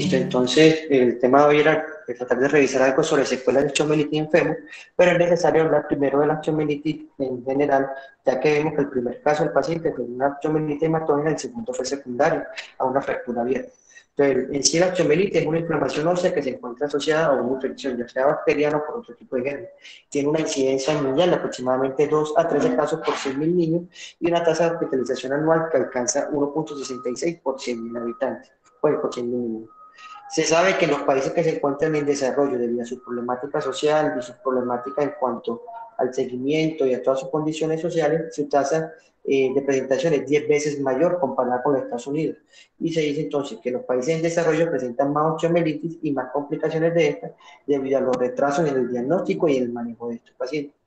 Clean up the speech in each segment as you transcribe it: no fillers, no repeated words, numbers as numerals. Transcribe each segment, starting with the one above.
Listo, entonces el tema de hoy era tratar de revisar algo sobre secuelas de osteomielitis en fémur, pero es necesario hablar primero de la osteomielitis en general, ya que vemos que el primer caso del paciente fue una osteomielitis hematógena, el segundo fue secundario a una fractura abierta. Entonces, en sí la osteomielitis es una inflamación ósea que se encuentra asociada a una infección, ya sea bacteriana o por otro tipo de germen. Tiene una incidencia mundial de aproximadamente 2 a 13 casos por 100.000 niños y una tasa de hospitalización anual que alcanza 1,66 por 100.000 habitantes, pues por 100.000 niños. Se sabe que en los países que se encuentran en desarrollo, debido a su problemática social y su problemática en cuanto al seguimiento y a todas sus condiciones sociales, su tasa de presentación es 10 veces mayor comparada con los Estados Unidos. Y se dice entonces que los países en desarrollo presentan más osteomielitis y más complicaciones de esta debido a los retrasos en el diagnóstico y el manejo de estos pacientes.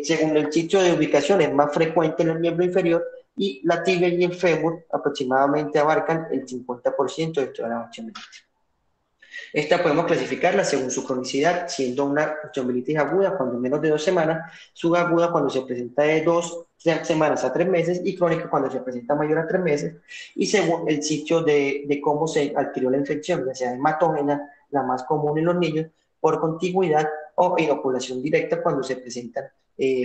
Según el sitio de ubicación, es más frecuente en el miembro inferior y la tibia y el fémur aproximadamente abarcan el 50% de toda la osteomielitis. Esta podemos clasificarla según su cronicidad, siendo una osteomielitis aguda cuando menos de 2 semanas, subaguda cuando se presenta de 2 semanas a 3 meses y crónica cuando se presenta mayor a 3 meses, y según el sitio de cómo se adquirió la infección, ya sea hematógena, la más común en los niños, por contigüidad o inoculación directa cuando se presentan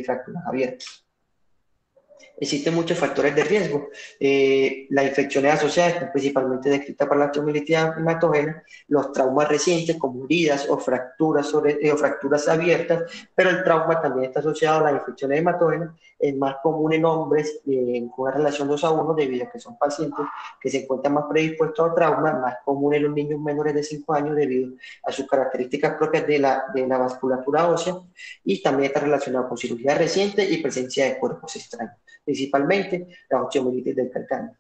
fracturas abiertas. Existen muchos factores de riesgo. Las infecciones asociadas están principalmente descritas por la osteomielitis hematógena, los traumas recientes como heridas o fracturas abiertas, pero el trauma también está asociado a las infecciones hematógenas, es más común en hombres con una relación 2 a 1 debido a que son pacientes que se encuentran más predispuestos a trauma, más común en los niños menores de 5 años debido a sus características propias de la vasculatura ósea, y también está relacionado con cirugía reciente y presencia de cuerpos extraños, principalmente la osteomielitis del calcáneo.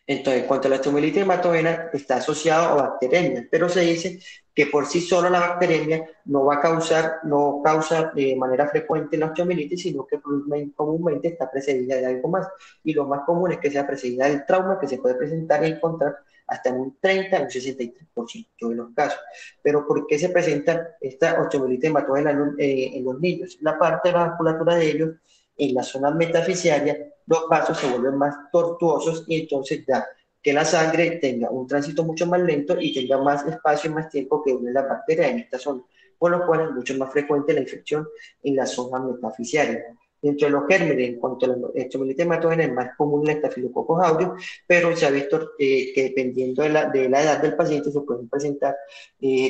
Entonces, en cuanto a la osteomielitis hematógena, está asociado a bacteremia, pero se dice que por sí sola la bacteremia no causa de manera frecuente la osteomielitis, sino que comúnmente está precedida de algo más. Y lo más común es que sea precedida del trauma, que se puede presentar y encontrar hasta en un 30 a un 63% de los casos. Pero ¿por qué se presenta esta osteomielitis hematógena en los niños? La parte de la vasculatura de ellos, en la zona metafisiaria, los vasos se vuelven más tortuosos y entonces da que la sangre tenga un tránsito mucho más lento y tenga más espacio y más tiempo que une la bacteria en esta zona, por lo cual es mucho más frecuente la infección en la zona metafisiaria. Dentro de los gérmenes, en cuanto a la osteomielitis hematógena, es más común el estafilococcus aureus, pero se ha visto que dependiendo de la edad del paciente se pueden presentar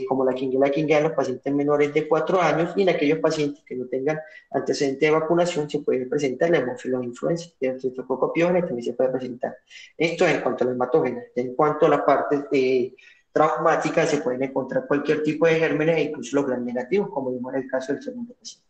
como la quinguela en los pacientes menores de 4 años, y en aquellos pacientes que no tengan antecedente de vacunación se puede presentar la hemófilos influenza, el estreptococcus pyogenes también se puede presentar. Esto en cuanto a la hematógena. En cuanto a la parte traumática, se pueden encontrar cualquier tipo de gérmenes, incluso los gram negativos, como vimos en el caso del segundo paciente.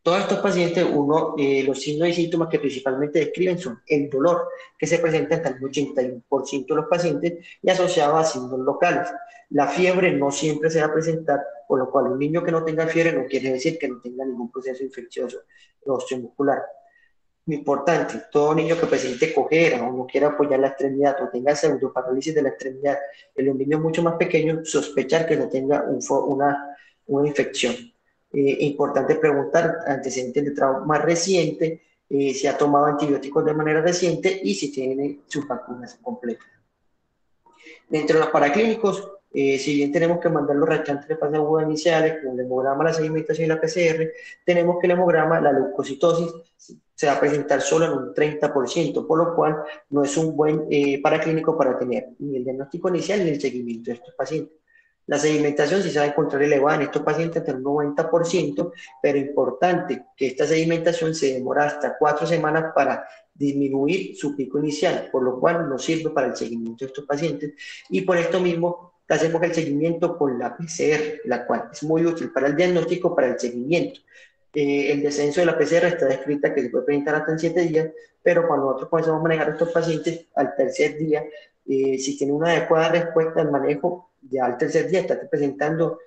Todos estos pacientes, los signos y síntomas que principalmente describen son el dolor, que se presenta hasta el 81% de los pacientes y asociado a signos locales. La fiebre no siempre se va a presentar, por lo cual un niño que no tenga fiebre no quiere decir que no tenga ningún proceso infeccioso osteomuscular. Importante, todo niño que presente cojera o no quiera apoyar la extremidad o tenga pseudoparálisis de la extremidad, en los niños mucho más pequeños, sospechar que no tenga una infección. Importante preguntar antecedentes de trauma reciente, si ha tomado antibióticos de manera reciente y si tiene sus vacunas completas. Dentro de los paraclínicos, si bien tenemos que mandar los reactantes de fase aguda iniciales, con el hemograma, la sedimentación y la PCR, tenemos que el hemograma, la leucocitosis, se va a presentar solo en un 30%, por lo cual no es un buen paraclínico para tener ni el diagnóstico inicial ni el seguimiento de estos pacientes. La sedimentación sí se va a encontrar elevada en estos pacientes hasta un 90%, pero importante que esta sedimentación se demora hasta 4 semanas para disminuir su pico inicial, por lo cual no sirve para el seguimiento de estos pacientes, y por esto mismo hacemos el seguimiento con la PCR, la cual es muy útil para el diagnóstico, para el seguimiento. El descenso de la PCR está descrita que se puede presentar hasta en 7 días, pero cuando nosotros comenzamos a manejar a estos pacientes al tercer día, si tiene una adecuada respuesta al manejo, ya al tercer día está presentando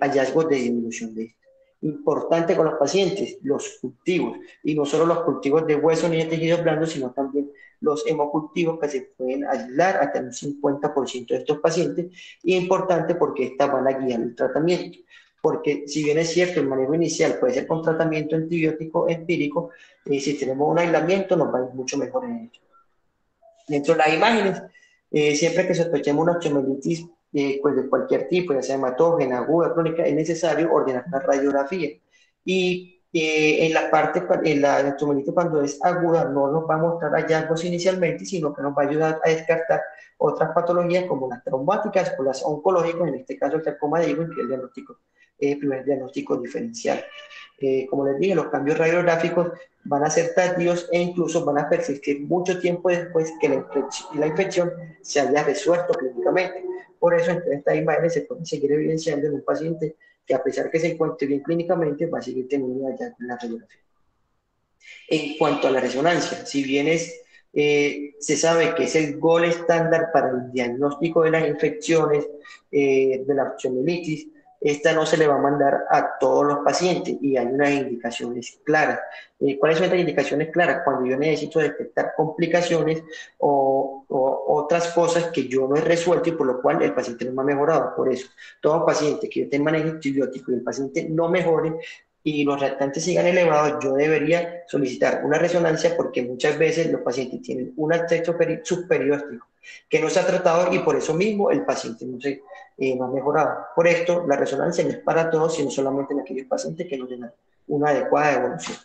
hallazgos de disminución de esto. Importante con los pacientes, los cultivos, y no solo los cultivos de hueso ni de tejidos blandos, sino también los hemocultivos que se pueden aislar hasta un 50% de estos pacientes, y es importante porque estas van a guiar el tratamiento. Porque si bien es cierto, el manejo inicial puede ser con tratamiento antibiótico empírico, si tenemos un aislamiento nos va a ir mucho mejor en ello. Dentro de las imágenes, Siempre que sospechemos una osteomielitis pues de cualquier tipo, ya sea hematógena, aguda, crónica, es necesario ordenar una radiografía. Y en la parte, en la osteomielitis cuando es aguda, no nos va a mostrar hallazgos inicialmente, sino que nos va a ayudar a descartar otras patologías como las traumáticas o las oncológicas, en este caso el sarcoma de Ewing, que es el diagnóstico, primer diagnóstico diferencial. Como les dije, los cambios radiográficos van a ser tardíos e incluso van a persistir mucho tiempo después que la infección se haya resuelto clínicamente. Por eso, entonces, estas imágenes se pueden seguir evidenciando en un paciente que, a pesar que se encuentre bien clínicamente, va a seguir teniendo allá en la radiografía. En cuanto a la resonancia, si bien se sabe que es el gol estándar para el diagnóstico de las infecciones de la osteomielitis, esta no se le va a mandar a todos los pacientes y hay unas indicaciones claras. ¿Cuáles son estas indicaciones claras? Cuando yo necesito detectar complicaciones o otras cosas que yo no he resuelto y por lo cual el paciente no me ha mejorado. Por eso, todo paciente que yo tenga manejo antibiótico y el paciente no mejore, y los reactantes sigan elevados, yo debería solicitar una resonancia porque muchas veces los pacientes tienen un acceso subperióstico que no se ha tratado y por eso mismo el paciente no ha mejorado. Por esto, la resonancia no es para todos, sino solamente en aquellos pacientes que no tienen una adecuada evolución.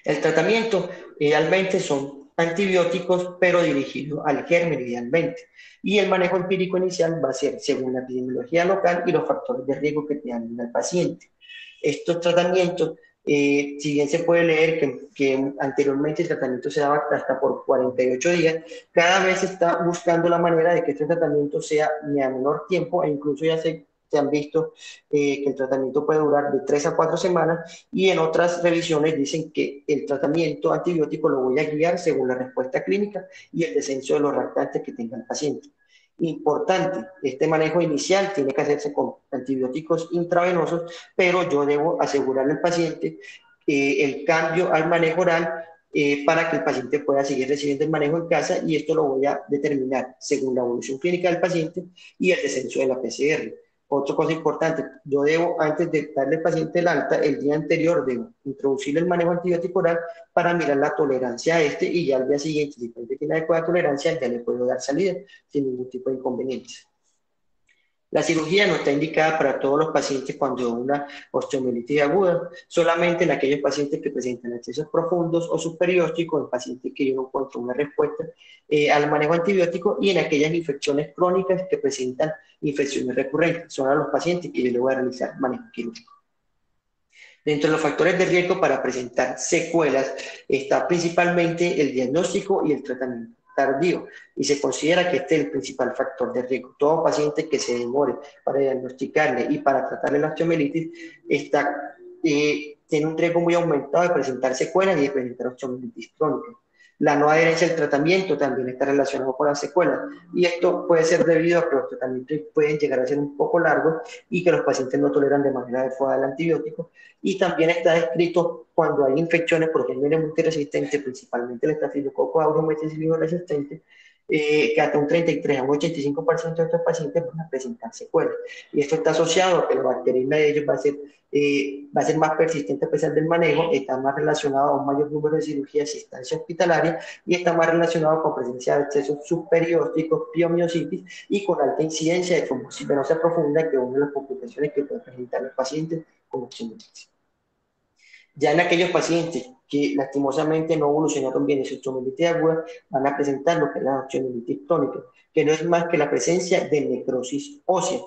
El tratamiento idealmente son antibióticos, pero dirigidos al germen idealmente. Y el manejo empírico inicial va a ser según la epidemiología local y los factores de riesgo que tiene el paciente. Estos tratamientos, si bien se puede leer que anteriormente el tratamiento se daba hasta por 48 días, cada vez se está buscando la manera de que este tratamiento sea ni a menor tiempo e incluso ya se han visto que el tratamiento puede durar de 3 a 4 semanas y en otras revisiones dicen que el tratamiento antibiótico lo voy a guiar según la respuesta clínica y el descenso de los reactantes que tenga el paciente. Importante, este manejo inicial tiene que hacerse con antibióticos intravenosos, pero yo debo asegurarle al paciente el cambio al manejo oral para que el paciente pueda seguir recibiendo el manejo en casa y esto lo voy a determinar según la evolución clínica del paciente y el descenso de la PCR. Otra cosa importante, yo debo, antes de darle al paciente el alta, el día anterior debo introducirle el manejo antibiótico oral para mirar la tolerancia a este y ya al día siguiente, si el paciente tiene adecuada tolerancia, ya le puedo dar salida sin ningún tipo de inconvenientes. La cirugía no está indicada para todos los pacientes cuando una osteomielitis aguda, solamente en aquellos pacientes que presentan accesos profundos o subperiósticos, en pacientes que yo no encuentro una respuesta al manejo antibiótico y en aquellas infecciones crónicas que presentan infecciones recurrentes. Son a los pacientes que yo le voy a realizar manejo quirúrgico. Dentro de los factores de riesgo para presentar secuelas está principalmente el diagnóstico y el tratamiento tardío y se considera que este es el principal factor de riesgo. Todo paciente que se demore para diagnosticarle y para tratarle la osteomielitis tiene un riesgo muy aumentado de presentar secuelas y de presentar osteomielitis crónica. La no adherencia al tratamiento también está relacionado con las secuelas y esto puede ser debido a que los tratamientos pueden llegar a ser un poco largos y que los pacientes no toleran de manera adecuada el antibiótico y también está descrito cuando hay infecciones por gérmenes multiresistentes, principalmente el estafilococo aureus meticilino resistente, que hasta un 33 a un 85% de estos pacientes van a presentar secuelas. Y esto está asociado a que la bacteriemia de ellos va a ser más persistente a pesar del manejo, está más relacionado a un mayor número de cirugías y estancia hospitalaria y está más relacionado con presencia de excesos subperiósticos, piomiositis y con alta incidencia de trombosis venosa profunda, que es una de las complicaciones que puede presentar los pacientes con osteomielitis. Ya en aquellos pacientes que lastimosamente no evolucionaron bien en su osteomielitis aguda, van a presentar lo que es la osteomielitis crónica, que no es más que la presencia de necrosis ósea.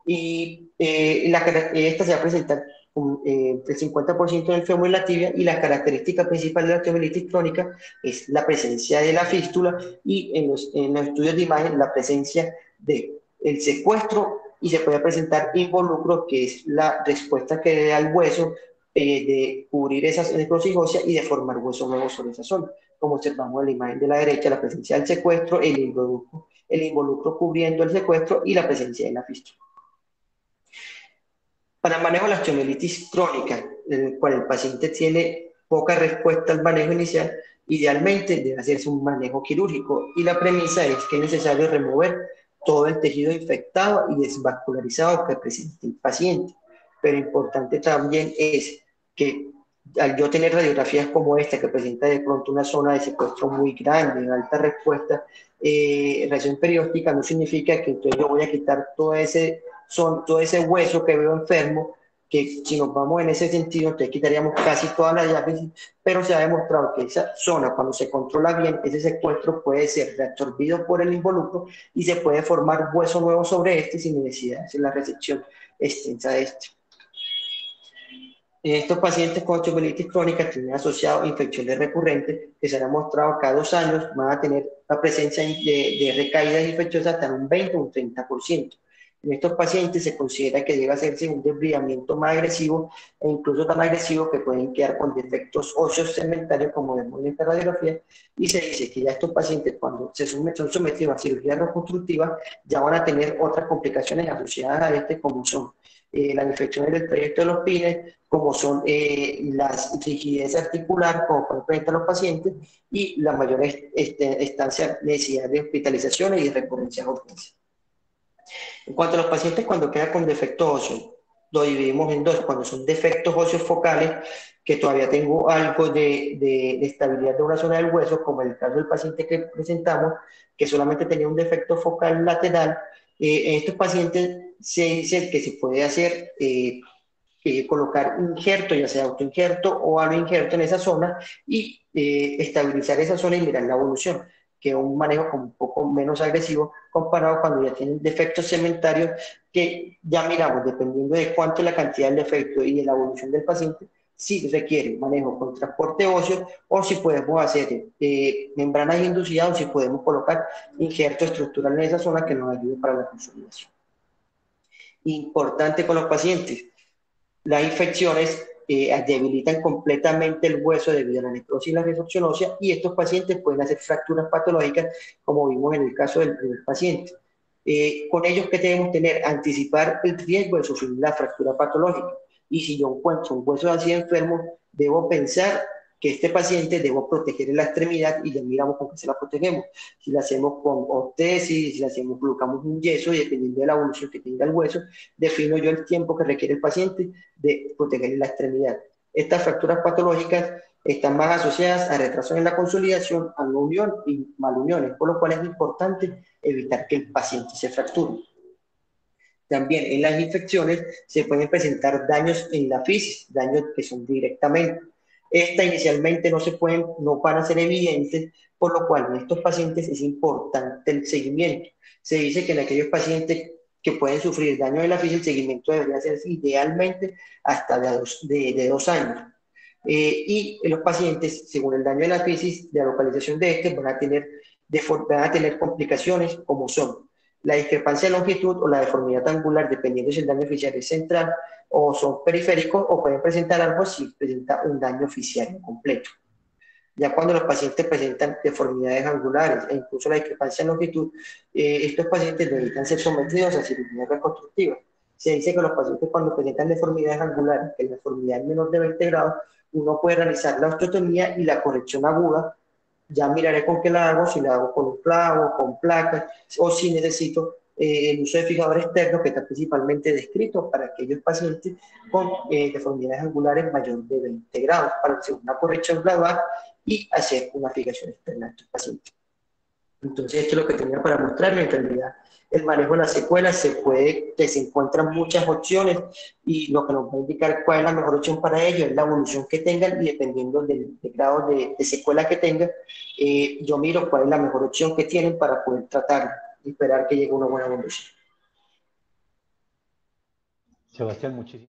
Y esta se va a presentar el 50% del fémur y la tibia, y la característica principal de la osteomielitis crónica es la presencia de la fístula y en los estudios de imagen la presencia del secuestro y se puede presentar involucro, que es la respuesta que da el hueso de cubrir esas necrosis óseas y de formar hueso nuevo sobre esa zona. Como observamos en la imagen de la derecha, la presencia del secuestro, el involucro cubriendo el secuestro y la presencia de la fístula. Para el manejo de la osteomielitis crónica, en el cual el paciente tiene poca respuesta al manejo inicial, idealmente debe hacerse un manejo quirúrgico y la premisa es que es necesario remover todo el tejido infectado y desvascularizado que presente el paciente. Pero importante también es que Al yo tener radiografías como esta, que presenta de pronto una zona de secuestro muy grande, en alta respuesta, reacción perióstica, no significa que entonces yo voy a quitar todo ese hueso que veo enfermo, que si nos vamos en ese sentido, entonces quitaríamos casi toda la diálisis, pero se ha demostrado que esa zona, cuando se controla bien, ese secuestro puede ser reabsorbido por el involucro y se puede formar hueso nuevo sobre este sin necesidad de hacer la resección extensa de este. En estos pacientes con osteomelitis crónica tienen asociado infecciones recurrentes que se han mostrado cada 2 años van a tener la presencia de recaídas infecciosas hasta un 20 o un 30%. En estos pacientes se considera que debe hacerse un desbridamiento más agresivo e incluso tan agresivo que pueden quedar con defectos óseos cementarios como vemos en esta radiografía y se dice que ya estos pacientes cuando son sometidos a cirugía reconstructiva ya van a tener otras complicaciones asociadas a este como son las infecciones del trayecto de los pines, como son las rigidez articular, como presentan los pacientes, y la mayor estancia, necesidad de hospitalizaciones y de recurrencias urgencias. En cuanto a los pacientes cuando quedan con defecto óseo, lo dividimos en dos, cuando son defectos óseos focales, que todavía tengo algo de estabilidad de una zona del hueso, como en el caso del paciente que presentamos, que solamente tenía un defecto focal lateral. En estos pacientes se dice que se puede hacer colocar injerto, ya sea autoinjerto o aloinjerto en esa zona y estabilizar esa zona y mirar la evolución, que es un manejo como un poco menos agresivo comparado cuando ya tienen defectos cementarios que ya miramos, dependiendo de cuánto es la cantidad del defecto y de la evolución del paciente, si requiere manejo con transporte óseo o si podemos hacer membranas inducidas o si podemos colocar injerto estructural en esa zona que nos ayude para la consolidación. Importante con los pacientes, las infecciones debilitan completamente el hueso debido a la necrosis y la resorción ósea y estos pacientes pueden hacer fracturas patológicas como vimos en el caso del primer paciente. Con ellos, ¿qué debemos tener? Anticipar el riesgo de sufrir la fractura patológica. Y si yo encuentro un hueso así enfermo, debo pensar que este paciente debo proteger la extremidad y ya miramos con qué se la protegemos. Si la hacemos con ortesis, si la hacemos, colocamos un yeso y dependiendo de la evolución que tenga el hueso, defino yo el tiempo que requiere el paciente de proteger la extremidad. Estas fracturas patológicas están más asociadas a retrasos en la consolidación, a no unión y maluniones, por lo cual es importante evitar que el paciente se fracture. También en las infecciones se pueden presentar daños en la fisis, daños que son directamente. Esta inicialmente no van a ser evidentes, por lo cual en estos pacientes es importante el seguimiento. Se dice que en aquellos pacientes que pueden sufrir daño de la fisis, el seguimiento debería ser idealmente hasta de 2 años. Y los pacientes, según el daño de la fisis, de la localización de este, van a tener complicaciones como son la discrepancia de longitud o la deformidad angular, dependiendo si el daño oficial es central o son periféricos, o pueden presentar algo si presenta un daño oficial incompleto. Ya cuando los pacientes presentan deformidades angulares e incluso la discrepancia en longitud, estos pacientes necesitan ser sometidos a cirugía reconstructiva. Se dice que los pacientes cuando presentan deformidades angulares, que la deformidad es menor de 20 grados, uno puede realizar la osteotomía y la corrección aguda. Ya miraré con qué la hago, si la hago con un clavo, con placas, o si necesito el uso de fijador externo, que está principalmente descrito para aquellos pacientes con deformidades angulares mayor de 20 grados, para hacer una corrección gradual y hacer una fijación externa a estos pacientes. Entonces, esto es lo que tenía para mostrarles. En realidad, el manejo de las secuelas se encuentran muchas opciones y lo que nos va a indicar cuál es la mejor opción para ellos es la evolución que tengan y dependiendo del grado de secuela que tengan, yo miro cuál es la mejor opción que tienen para poder tratar y esperar que llegue una buena evolución. Sebastián, muchísimas